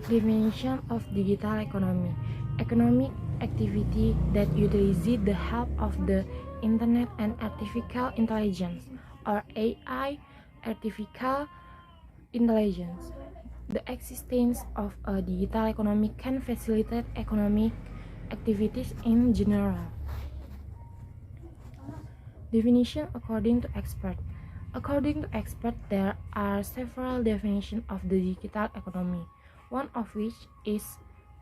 Definition of digital economy: economic activity that utilizes the help of the internet and artificial intelligence, or AI, artificial intelligence. The existence of a digital economy can facilitate economic activities in general. Definition according to expert. According to expert, there are several definitions of the digital economy, one of which is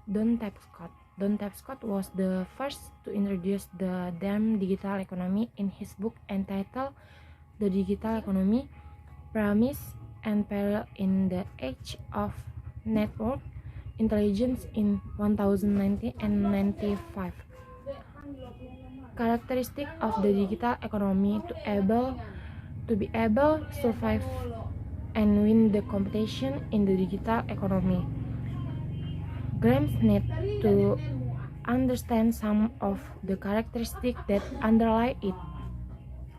Don Tapscott. Don Tapscott was the first to introduce the term digital economy in his book entitled The Digital Economy: Promise and Peril in the Age of Network Intelligence in 1995. Characteristic of the digital economy: to be able to survive and win the competition in the digital economy. Grimes need to understand some of the characteristics that underlie it.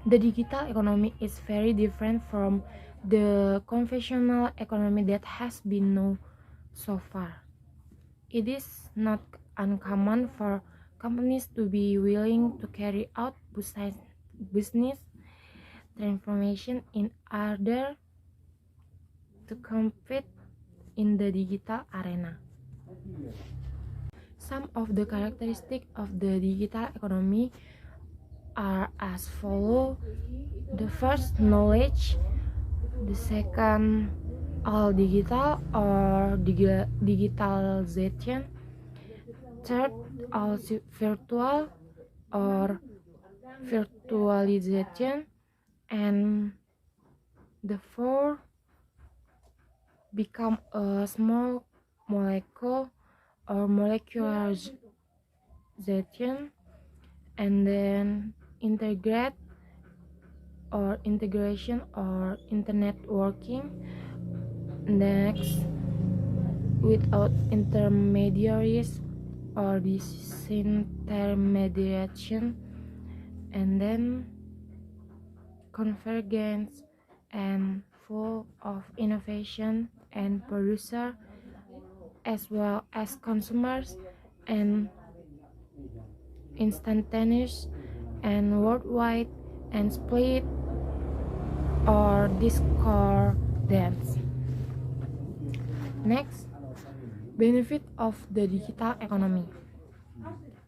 The digital economy is very different from the conventional economy that has been known so far. It is not uncommon for companies to be willing to carry out business transformation in order to compete in the digital arena. Some of the characteristics of the digital economy are as follows. The first, knowledge. The second, all digital or digitalization. Third, all virtual or virtualization. And the fourth, become a small molecule or molecularization. And then integrate or integration or internet working. Next, without intermediaries or disintermediation. And then convergence and full of innovation and producer as well as consumers, and instantaneous and worldwide, and split or discordance. Next, benefit of the digital economy.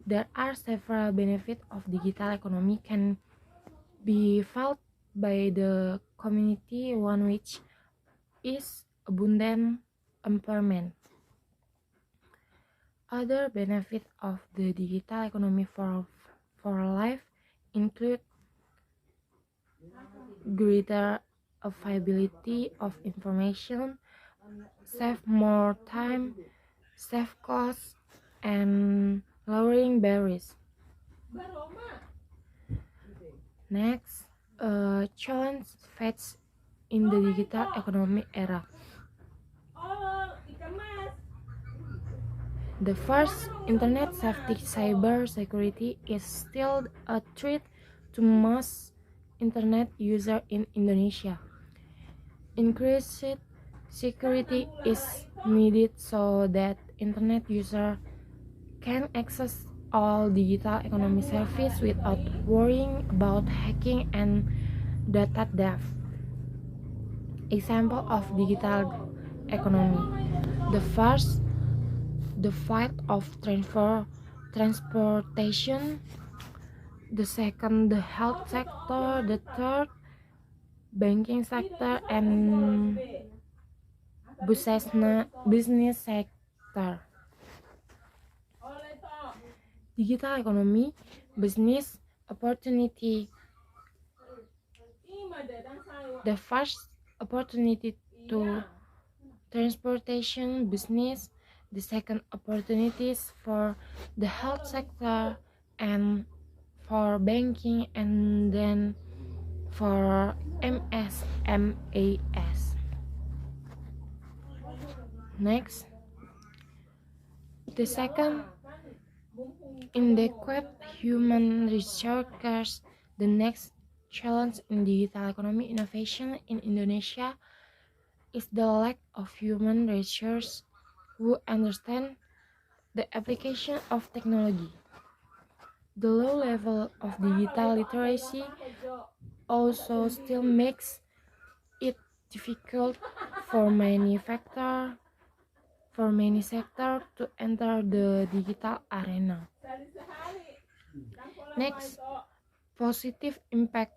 There are several benefits of digital economy can be felt by the community, one which is abundant employment. Other benefits of the digital economy for life include greater availability of information, save more time, save costs, and lowering barriers. Next, challenge faced in the digital economy era. The first, internet safety. Cyber security is still a threat to most internet users in Indonesia. Increased security is needed so that internet users can access all digital economy services without worrying about hacking and data theft. Example of digital economy. The first, the fight of transportation. The second, the health sector. The third, banking sector, and business sector. Digital economy, business opportunity. The first, opportunity to transportation business. The second, opportunities for the health sector and for banking, and then for MSMAS. Next, the second, inadequate human resources. The next challenge in digital economy innovation in Indonesia is the lack of human resources who understand the application of technology. The low level of digital literacy also still makes it difficult for many sectors to enter the digital arena. Next, positive impact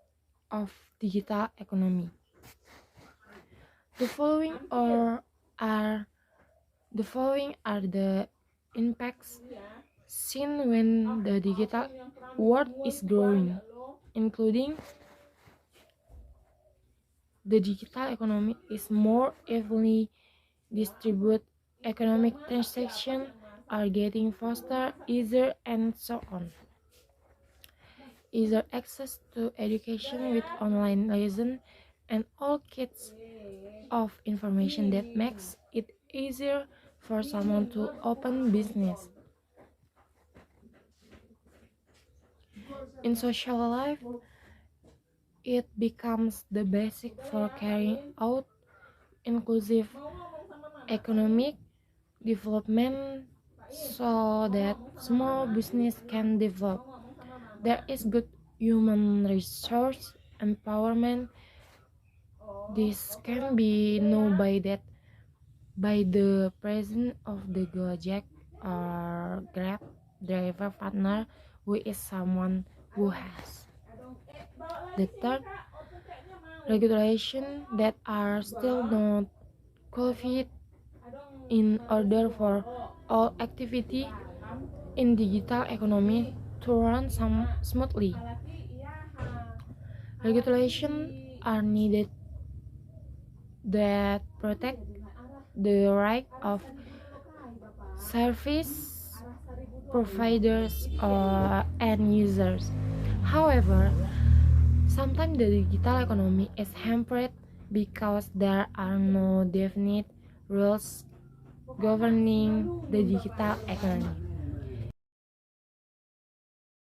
of digital economy. The following are the impacts seen when the digital world is growing, including the digital economy is more evenly distributed, economic transactions are getting faster, easier, and so on. Easier access to education with online lessons and all kinds of information that makes it easier for someone to open business. In social life, it becomes the basic for carrying out inclusive economic development so that small business can develop. There is good human resource empowerment. This can be known by the presence of the Gojek or Grab driver partner who is someone who has. The third, regulation that are still not qualified in order for all activity in digital economy to run smoothly. Regulations are needed that protect the right of service providers or end users. However, sometimes the digital economy is hampered because there are no definite rules governing the digital economy.